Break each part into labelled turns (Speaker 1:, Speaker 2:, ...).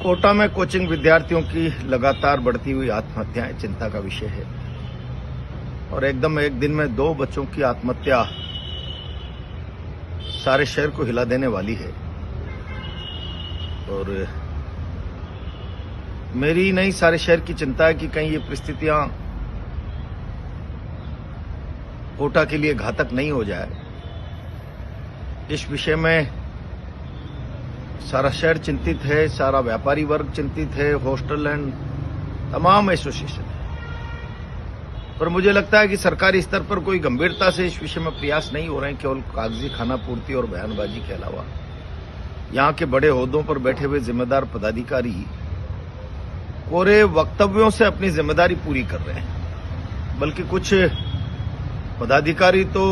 Speaker 1: कोटा में कोचिंग विद्यार्थियों की लगातार बढ़ती हुई आत्महत्याएं चिंता का विषय है और एकदम एक दिन में 2 बच्चों की आत्महत्या सारे शहर को हिला देने वाली है। और मेरी नहीं, सारे शहर की चिंता है कि कहीं ये परिस्थितियां कोटा के लिए घातक नहीं हो जाए। इस विषय में सारा शहर चिंतित है, सारा व्यापारी वर्ग चिंतित है, हॉस्टल एंड तमाम एसोसिएशन है। पर मुझे लगता है कि सरकारी स्तर पर कोई गंभीरता से इस विषय में प्रयास नहीं हो रहे हैं। केवल कागजी खानापूर्ति और बयानबाजी के अलावा यहां के बड़े ओहदों पर बैठे हुए जिम्मेदार पदाधिकारी कोरे वक्तव्यों से अपनी जिम्मेदारी पूरी कर रहे हैं, बल्कि कुछ पदाधिकारी तो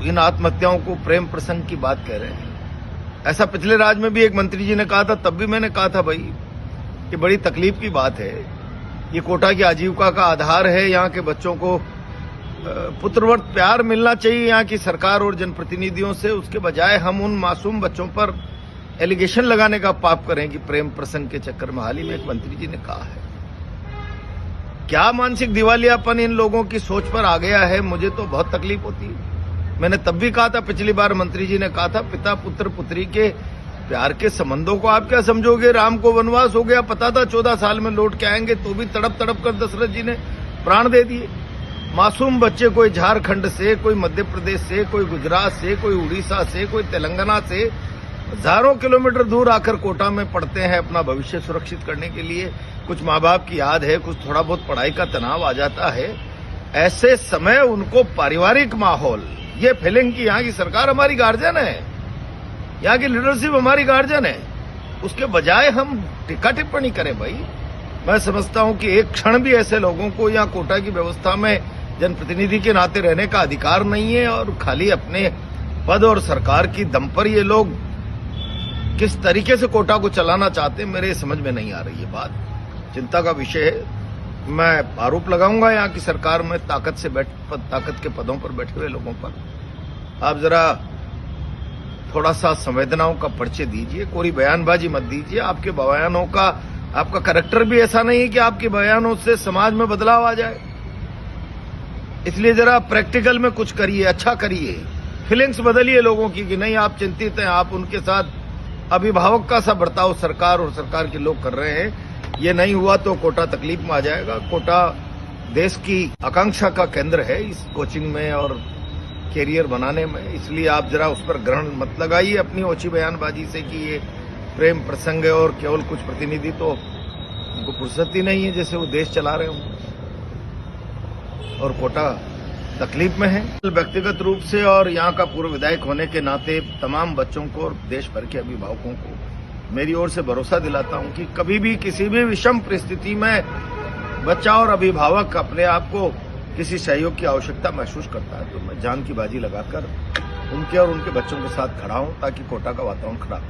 Speaker 1: इन आत्महत्याओं को प्रेम प्रसंग की बात कह रहे हैं। ऐसा पिछले राज में भी एक मंत्री जी ने कहा था, तब भी मैंने कहा था भाई ये बड़ी तकलीफ की बात है। ये कोटा की आजीविका का आधार है। यहाँ के बच्चों को पुत्रवत प्यार मिलना चाहिए यहाँ की सरकार और जनप्रतिनिधियों से। उसके बजाय हम उन मासूम बच्चों पर एलिगेशन लगाने का पाप करें कि प्रेम प्रसंग के चक्कर में। हाल ही में एक मंत्री जी ने कहा है, क्या मानसिक दिवालियापन इन लोगों की सोच पर आ गया है, मुझे तो बहुत तकलीफ होती है। मैंने तब भी कहा था, पिछली बार मंत्री जी ने कहा था, पिता पुत्र पुत्री के प्यार के संबंधों को आप क्या समझोगे। राम को वनवास हो गया, पता था 14 साल में लौट के आएंगे, तो भी तड़प तड़प कर दशरथ जी ने प्राण दे दिए। मासूम बच्चे कोई झारखंड से, कोई मध्य प्रदेश से, कोई गुजरात से, कोई उड़ीसा से, कोई तेलंगाना से हजारों किलोमीटर दूर आकर कोटा में पढ़ते हैं अपना भविष्य सुरक्षित करने के लिए। कुछ माँ बाप की याद है, कुछ थोड़ा बहुत पढ़ाई का तनाव आ जाता है। ऐसे समय उनको पारिवारिक माहौल, ये फीलिंग की यहाँ की सरकार हमारी गार्जियन है, यहाँ की लीडरशिप हमारी गार्जियन है, उसके बजाय हम टिक्का टिप्पणी करें। भाई मैं समझता हूं कि एक क्षण भी ऐसे लोगों को यहाँ कोटा की व्यवस्था में जनप्रतिनिधि के नाते रहने का अधिकार नहीं है। और खाली अपने पद और सरकार की दम पर ये लोग किस तरीके से कोटा को चलाना चाहते हैं, मेरे समझ में नहीं आ रही है। बात चिंता का विषय है। मैं आरोप लगाऊंगा यहाँ की सरकार में ताकत के पदों पर बैठे हुए लोगों पर। आप जरा थोड़ा सा संवेदनाओं का परिचय दीजिए, कोई बयानबाजी मत दीजिए। आपके बयानों का, आपका कैरेक्टर भी ऐसा नहीं है कि आपके बयानों से समाज में बदलाव आ जाए। इसलिए जरा प्रैक्टिकल में कुछ करिए, अच्छा करिए, फीलिंग्स बदलिए लोगों की कि नहीं आप चिंतित हैं, आप उनके साथ अभिभावक का सा बर्ताव सरकार और सरकार के लोग कर रहे हैं। ये नहीं हुआ तो कोटा तकलीफ में आ जाएगा। कोटा देश की आकांक्षा का केंद्र है इस कोचिंग में और कैरियर बनाने में। इसलिए आप जरा उस पर ग्रहण मत लगाइए अपनी ओछी बयानबाजी से कि ये प्रेम प्रसंग है और केवल कुछ प्रतिनिधि तो उनको फुर्सत ही नहीं है जैसे वो देश चला रहे हों। और कोटा तकलीफ में है। व्यक्तिगत रूप से और यहाँ का पूर्व विधायक होने के नाते तमाम बच्चों को और देश भर के अभिभावकों को मेरी ओर से भरोसा दिलाता हूं कि कभी भी किसी भी विषम परिस्थिति में बच्चा और अभिभावक अपने आप को किसी सहयोग की आवश्यकता महसूस करता है तो मैं जान की बाजी लगाकर उनके और उनके बच्चों के साथ खड़ा हूं ताकि कोटा का वातावरण खराब